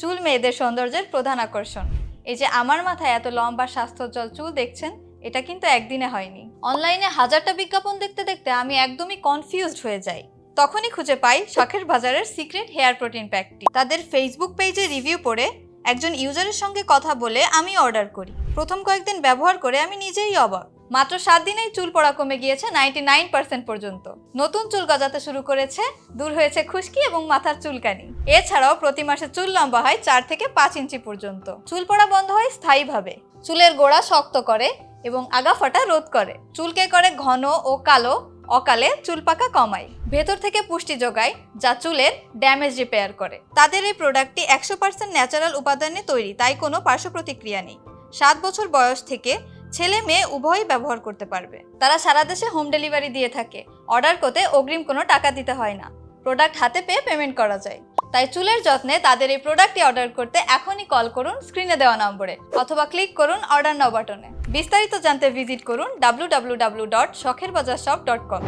চুল মেয়েদের সৌন্দর্যের প্রধান আকর্ষণ। এই যে আমার মাথায় এত লম্বা স্বাস্থ্যোজ্জ্বল চুল দেখছেন, এটা কিন্তু একদিনে হয়নি। অনলাইনে হাজারটা বিজ্ঞাপন দেখতে দেখতে আমি একদমই কনফিউজড হয়ে যাই। তখনই খুঁজে পাই শখের বাজারের সিক্রেট হেয়ার প্রোটিন প্যাকটি। তাদের ফেসবুক পেজে রিভিউ পড়ে একজন ইউজারের সঙ্গে কথা বলে আমি অর্ডার করি। প্রথম কয়েকদিন ব্যবহার করে আমি নিজেই অবাক। মাত্র 7 দিনেই চুল পড়া কমে গিয়েছে 99% পর্যন্ত। নতুন চুল গজাতে শুরু করেছে, দূর হয়েছে খুশকি এবং মাথার চুলকানি। এছাড়াও প্রতি মাসে চুল লম্বা হয় 4 থেকে 5 ইঞ্চি পর্যন্ত। চুল পড়া বন্ধ হয় স্থায়ীভাবে। চুলের গোড়া শক্ত করে এবং আগা ফাটা রোধ করে। চুলকে করে ঘন ও কালো, অকালে চুল পাকা কমায়। ভেতর থেকে পুষ্টি যোগায়, যা চুলের ড্যামেজ রিপেয়ার করে। তাদের এই প্রোডাক্টটি 100% ন্যাচারাল উপাদানে তৈরি, তাই কোনো পার্শ্ব প্রতিক্রিয়া নেই। 7 বছর বয়স থেকে ছেলে মেয়ে উভয়ই ব্যবহার করতে পারবে। তারা সারা দেশে হোম ডেলিভারি দিয়ে থাকে। অর্ডার করতে অগ্রিম কোনো টাকা দিতে হয় না। প্রোডাক্ট হাতে পেয়ে পেমেন্ট করা যায়। তাই চুলের যত্নে তাদের এই প্রোডাক্টটি অর্ডার করতে এখনই কল করুন স্ক্রিনে দেওয়া নম্বরে, অথবা ক্লিক করুন অর্ডার নাও বাটনে। বিস্তারিত জানতে ভিজিট করুন www.shokherbazaarshop.com।